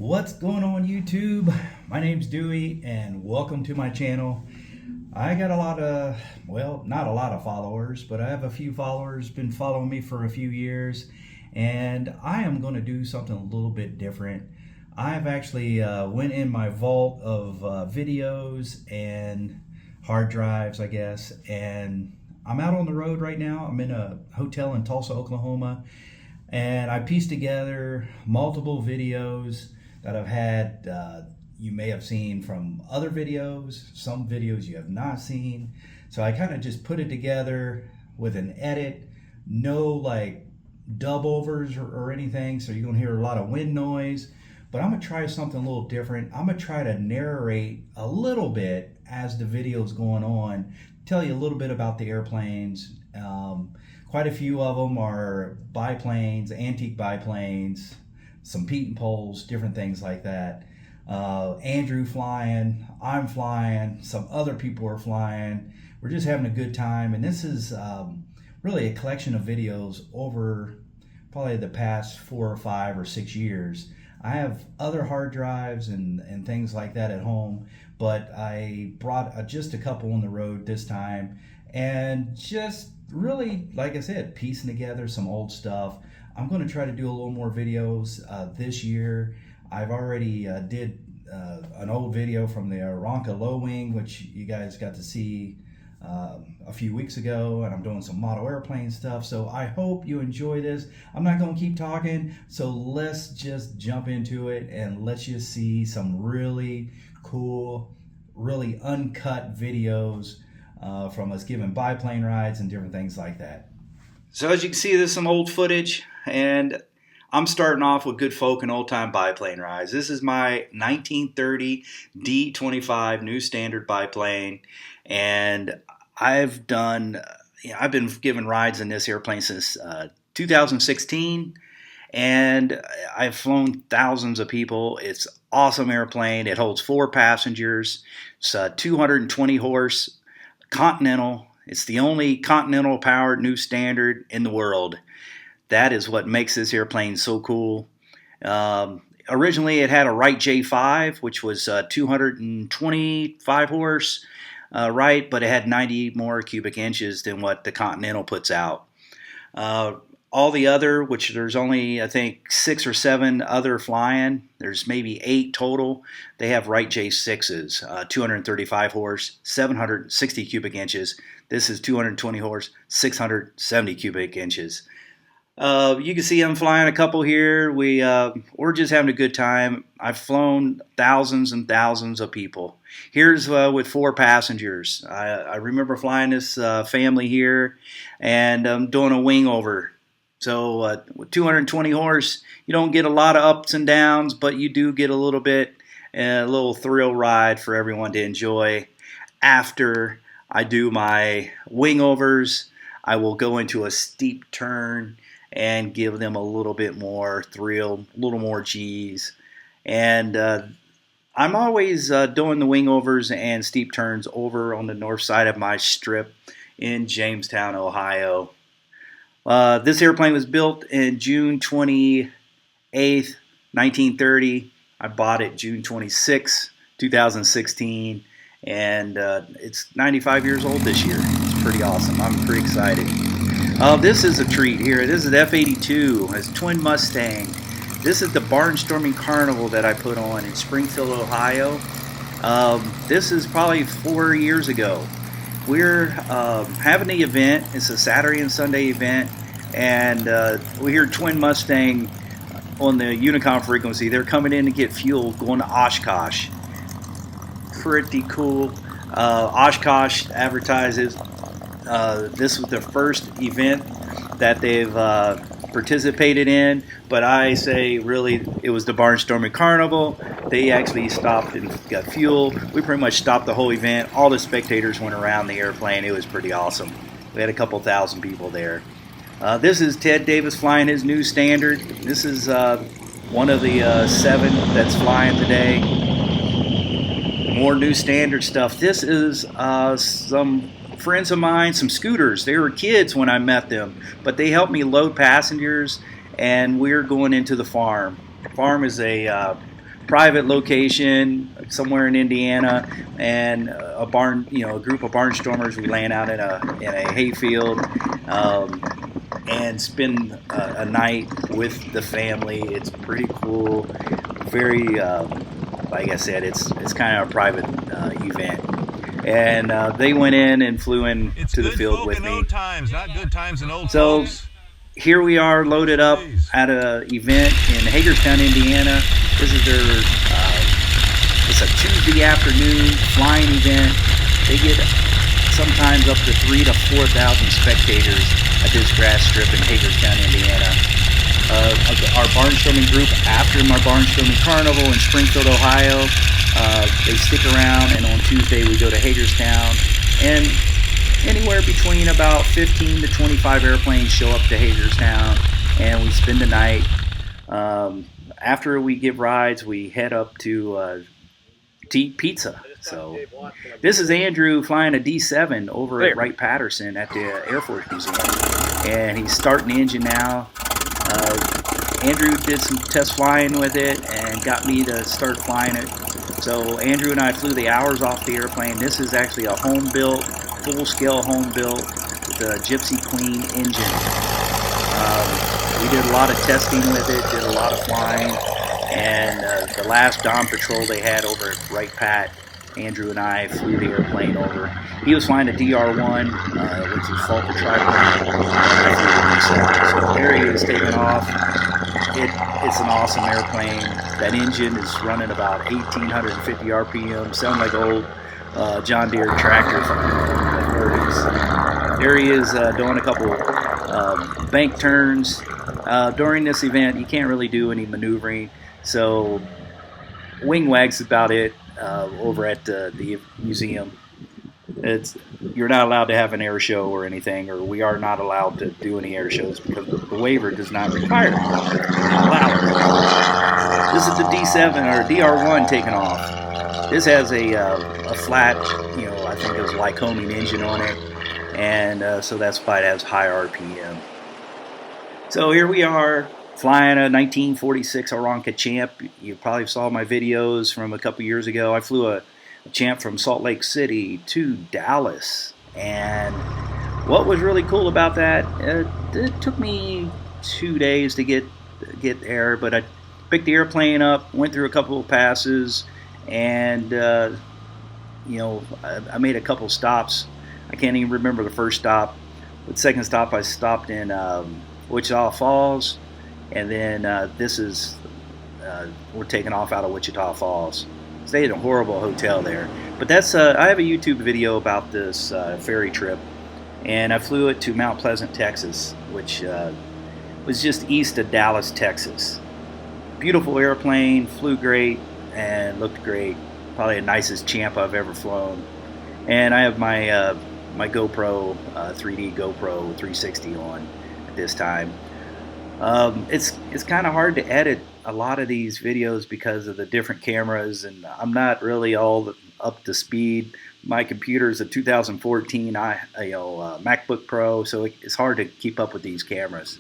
What's going on YouTube? My name's Dewey and welcome to my channel. I got a lot of, well, not a lot of followers, but I have a few followers, been following me for a few years, and I am going to do something a little bit different. I've actually went in my vault of videos and hard drives, I guess, and I'm out on the road right now. I'm in a hotel in Tulsa, Oklahoma, and I pieced together multiple videos that I've had. You may have seen from other videos, some videos you have not seen. So I kind of just put it together with an edit, no like dub overs or anything. So you're gonna hear a lot of wind noise, but I'm gonna try something a little different. I'm gonna try to narrate a little bit as the video's going on, tell you a little bit about the airplanes. Quite a few of them are biplanes, antique biplanes, some Pete poles, different things like that. Andrew flying, I'm flying, some other people are flying. We're just having a good time, and this is really a collection of videos over probably the past 4 or 5 or 6 years. I have other hard drives and things like that at home, but I brought just a couple on the road this time, and just really, like I said, piecing together some old stuff. I'm going to try to do a little more videos this year. I've already did an old video from the Ronca Low Wing, which you guys got to see a few weeks ago, and I'm doing some model airplane stuff. So I hope you enjoy this. I'm not going to keep talking, so let's just jump into it and let's just see some really cool, really uncut videos from us giving biplane rides and different things like that. So as you can see, there's some old footage, and I'm starting off with good folk and old-time biplane rides. This is my 1930 D25 New Standard biplane, and I've been giving rides in this airplane since 2016, and I've flown thousands of people. It's an awesome airplane. It holds 4 passengers. It's a 220 horse Continental. It's the only Continental powered New Standard in the world. That is what makes this airplane so cool. Originally it had a Wright J5, which was 225 horse Wright, but it had 90 more cubic inches than what the Continental puts out. All the other, which there's only I think 6 or 7 other flying, there's maybe 8 total, they have Wright J6s, 235 horse, 760 cubic inches. This is 220 horse, 670 cubic inches. You can see I'm flying a couple here. We're just having a good time. I've flown thousands and thousands of people. Here's with 4 passengers. I remember flying this family here, and I'm doing a wing over. So with 220 horse, you don't get a lot of ups and downs, but you do get a little thrill ride for everyone to enjoy. After I do my wing overs, I will go into a steep turn and give them a little bit more thrill, a little more G's. And I'm always doing the wing overs and steep turns over on the north side of my strip in Jamestown, Ohio. This airplane was built in June 28th, 1930. I bought it June 26, 2016, and it's 95 years old this year. It's pretty awesome. I'm pretty excited. This is a treat here. This is the F-82. It's twin Mustang. This is the Barnstorming Carnival that I put on in Springfield, Ohio. This is probably 4 years ago. We're having the event. It's a Saturday and Sunday event, and we hear Twin Mustang on the Unicom frequency. They're coming in to get fuel going to Oshkosh. Pretty cool. Oshkosh advertises this was the first event that they've participated in, but I say really it was the Barnstorming Carnival. They actually stopped and got fuel. We pretty much stopped the whole event. All the spectators went around the airplane. It was pretty awesome. We had a couple thousand people there. This is Ted Davis flying his New Standard. This is one of the 7 that's flying today. More New Standard stuff. This is some friends of mine, some scooters. They were kids when I met them, but they helped me load passengers, and we're going into the farm. The farm is a private location somewhere in Indiana, and a barn, a group of barnstormers. We land out in a hayfield and spend a night with the family. It's pretty cool. Very, like I said, it's kind of a private event. And they went in and flew in to the field with me. Times, not good times in old so folks. Here we are loaded up at an event in Hagerstown, Indiana. This is their, it's a Tuesday afternoon flying event. They get sometimes up to 3,000 to 4,000 spectators at this grass strip in Hagerstown, Indiana. Our barnstorming group, after my barnstorming carnival in Springfield, Ohio, they stick around, and on Tuesday we go to Hagerstown, and anywhere between about 15 to 25 airplanes show up to Hagerstown, and we spend the night. After we give rides, we head up to eat pizza. So this is Andrew flying a D7 over at Wright-Patterson at the Air Force Museum, and he's starting the engine now. Andrew did some test flying with it and got me to start flying it. So Andrew and I flew the hours off the airplane. This is actually a home-built, full-scale home-built with a Gypsy Queen engine. We did a lot of testing with it, did a lot of flying, and the last dawn patrol they had over at Wright-Pat, Andrew and I flew the airplane over. He was flying a DR-1, which is Falcon triplane. So there he is taking off. It's an awesome airplane. That engine is running about 1,850 RPM. Sounds like an old John Deere tractor from the 30s. There he is doing a couple bank turns. During this event, you can't really do any maneuvering, so wing wag's about it over at the museum. You're not allowed to have an air show or anything, or we are not allowed to do any air shows because the waiver does not require it. This is the D7 or DR1 taking off. This has a flat, I think it was Lycoming engine on it, and so that's why it has high RPM. So here we are flying a 1946 Aeronca Champ. You probably saw my videos from a couple years ago. I flew a Champ from Salt Lake City to Dallas, and what was really cool about that, it took me 2 days to get there, but I picked the airplane up, went through a couple of passes, and I made a couple stops. I can't even remember the first stop, but the second stop I stopped in Wichita Falls, and then we're taking off out of Wichita Falls. Stayed in a horrible hotel there, but that's I have a YouTube video about this ferry trip, and I flew it to Mount Pleasant, Texas, which was just east of Dallas, Texas. Beautiful airplane, flew great and looked great. Probably the nicest Champ I've ever flown. And I have my my GoPro 3D GoPro 360 on at this time. It's kind of hard to edit a lot of these videos because of the different cameras, and I'm not really all up to speed. My computer is a 2014 MacBook Pro, so it's hard to keep up with these cameras.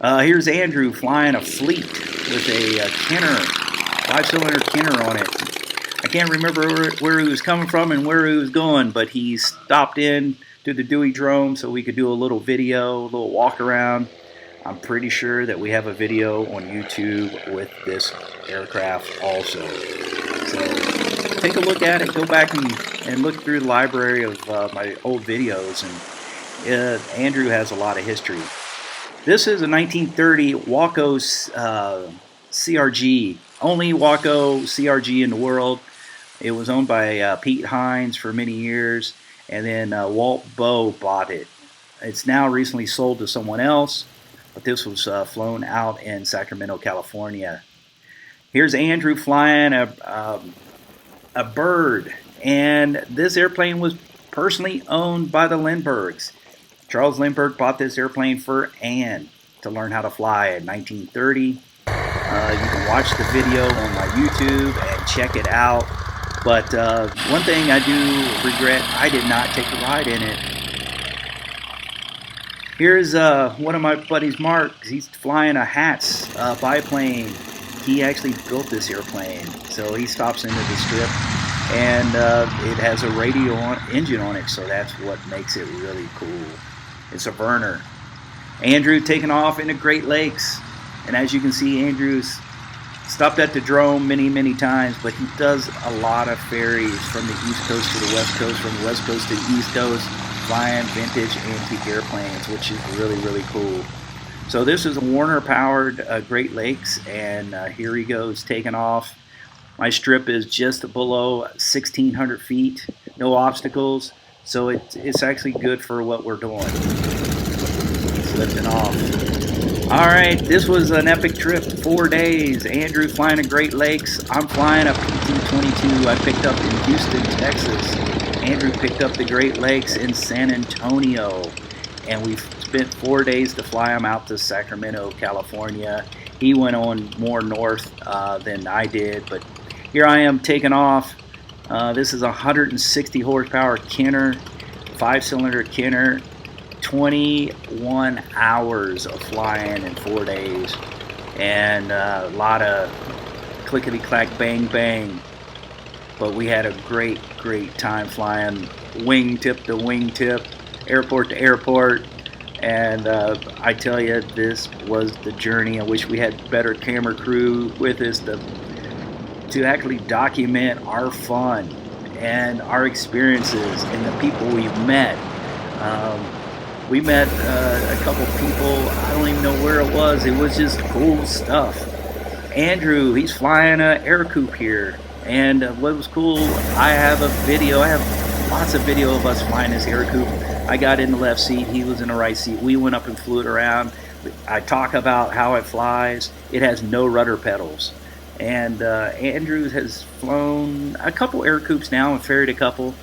Here's Andrew flying a Fleet with a Kenner, 5-cylinder Kenner on it. I can't remember where he was coming from and where he was going, but he stopped in to the Dewey drone so we could do a little video, a little walk around. I'm pretty sure that we have a video on YouTube with this aircraft also. So take a look at it, go back and look through the library of my old videos, and Andrew has a lot of history. This is a 1930 Waco CRG, only Waco CRG in the world. It was owned by Pete Hines for many years, and then Walt Bowe bought it. It's now recently sold to someone else, but this was flown out in Sacramento, California. Here's Andrew flying a Bird, and this airplane was personally owned by the Lindberghs. Charles Lindbergh bought this airplane for Anne to learn how to fly in 1930. You can watch the video on my YouTube and check it out. But one thing I do regret, I did not take a ride in it. Here's one of my buddies, Mark. He's flying a Hatz biplane he actually built this airplane. So he stops into the strip, and it has a engine on it, so that's what makes it really cool. It's a burner. Andrew taking off into Great Lakes, and as you can see, Andrew's stopped at the drome many times, but he does a lot of ferries from the East Coast to the West Coast, from the West Coast to the East Coast, flying vintage antique airplanes, which is really cool. So this is a Warner-powered Great Lakes, and here he goes taking off. My strip is just below 1,600 feet, no obstacles, so it's actually good for what we're doing. He's lifting off. All right, this was an epic trip, 4 days. Andrew flying to Great Lakes. I'm flying a PT-22 I picked up in Houston, Texas. Andrew picked up the Great Lakes in San Antonio, and we spent 4 days to fly him out to Sacramento, California. He went on more north than I did, but here I am taking off. This is a 160 horsepower Kenner, 5-cylinder Kenner, 21 hours of flying in 4 days, and a lot of clickety-clack, bang, but we had a great time flying wingtip to wingtip, airport to airport, and I tell you, this was the journey. I wish we had better camera crew with us to actually document our fun and our experiences and the people we've met. We met a couple people, I don't even know where it was just cool stuff. Andrew, he's flying an air coupe here, and what was cool, I have lots of video of us flying this air coupe. I got in the left seat, he was in the right seat. We went up and flew it around. I talk about how it flies. It has no rudder pedals. And Andrew has flown a couple air coupes now and ferried a couple.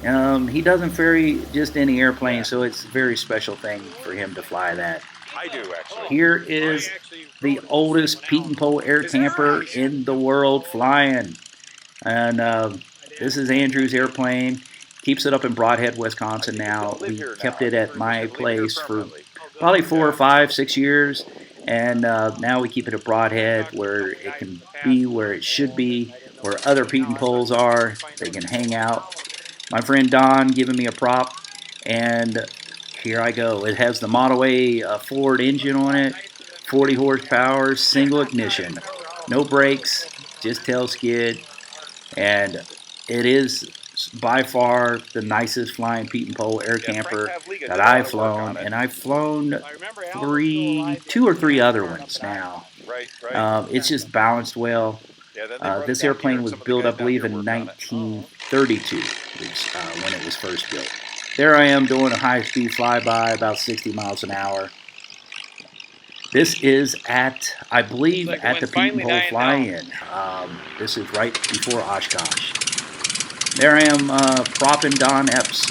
He doesn't ferry just any airplane, so it's a very special thing for him to fly that. I do, actually. Here is the oldest Pete and Pole air camper in the world flying. And this is Andrew's airplane. Keeps it up in Broadhead, Wisconsin now. We kept it at my place for probably 4 or 5, 6 years. And now we keep it at Broadhead, where it can be where it should be, where other Pete and Poles are. They can hang out. My friend Don giving me a prop, and here I go. It has the Model A Ford engine on it, 40 horsepower, single ignition, no brakes, just tail skid, and it is by far the nicest flying Pete and Pole air camper that I've flown, and I've flown 2 or 3 other ones now. It's just balanced well. This airplane was built, I believe, in 1932, when it was first built. There I am doing a high-speed flyby, about 60 miles an hour. This is I believe, at the Pete and Pole fly-in. This is right before Oshkosh. There I am propping Don Epps'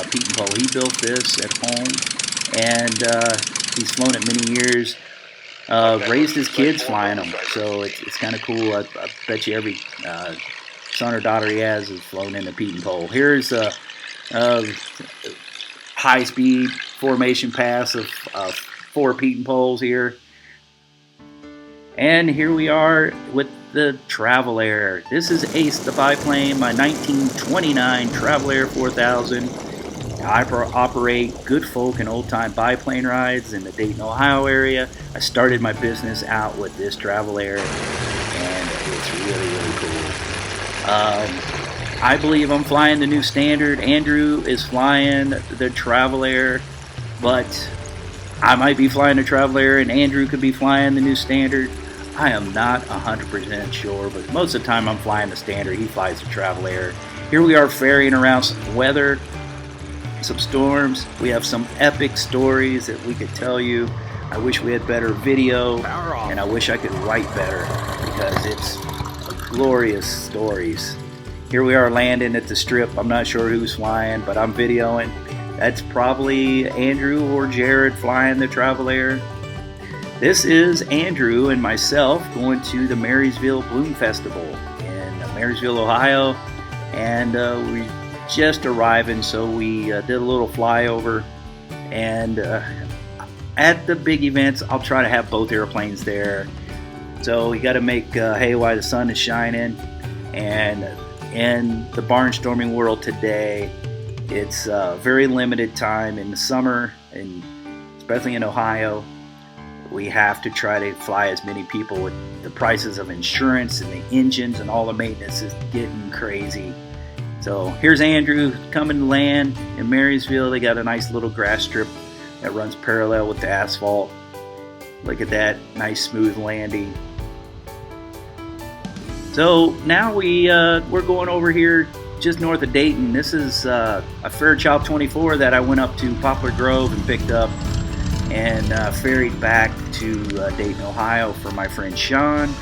Pete and Pole. He built this at home, and he's flown it many years. Raised his kids flying them, so it's kind of cool. I bet you every son or daughter he has flown in a Pete and Pole. Here's a high-speed formation pass of 4 Pete and Poles here. And here we are with the Travel Air. This is Ace, the biplane, my 1929 Travel Air 4000. I operate Good Folk and old-time biplane rides in the Dayton, Ohio area. I started my business out with this Travel Air, and it's really cool. I believe I'm flying the new standard. Andrew is flying the Travel Air, but I might be flying the Travel Air, and Andrew could be flying the new standard. I am not 100% sure, but most of the time I'm flying the standard. He flies the Travel Air. Here we are ferrying around some weather, some storms. We have some epic stories that we could tell you. I wish we had better video, and I wish I could write better, because it's glorious stories. Here we are landing at the strip. I'm not sure who's flying, but I'm videoing. That's probably Andrew or Jared flying the Travel Air. This is Andrew and myself going to the Marysville Bloom Festival in Marysville, Ohio, and we just arriving, so we did a little flyover. And at the big events, I'll try to have both airplanes there. So you got to make hay while the sun is shining. And in the barnstorming world today, it's very limited time in the summer, and especially in Ohio. We have to try to fly as many people. With the prices of insurance and the engines and all the maintenance is getting crazy. So here's Andrew coming to land in Marysville. They got a nice little grass strip that runs parallel with the asphalt. Look at that, nice smooth landing. So now we're going over here just north of Dayton. This is a Fairchild 24 that I went up to Poplar Grove and picked up and ferried back to Dayton, Ohio for my friend Sean.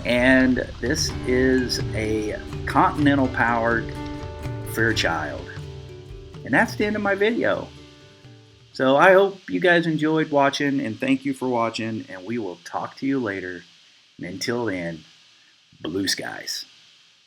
And this is a Continental powered Fairchild. And that's the end of my video. So I hope you guys enjoyed watching, and thank you for watching, and we will talk to you later. And until then, blue skies.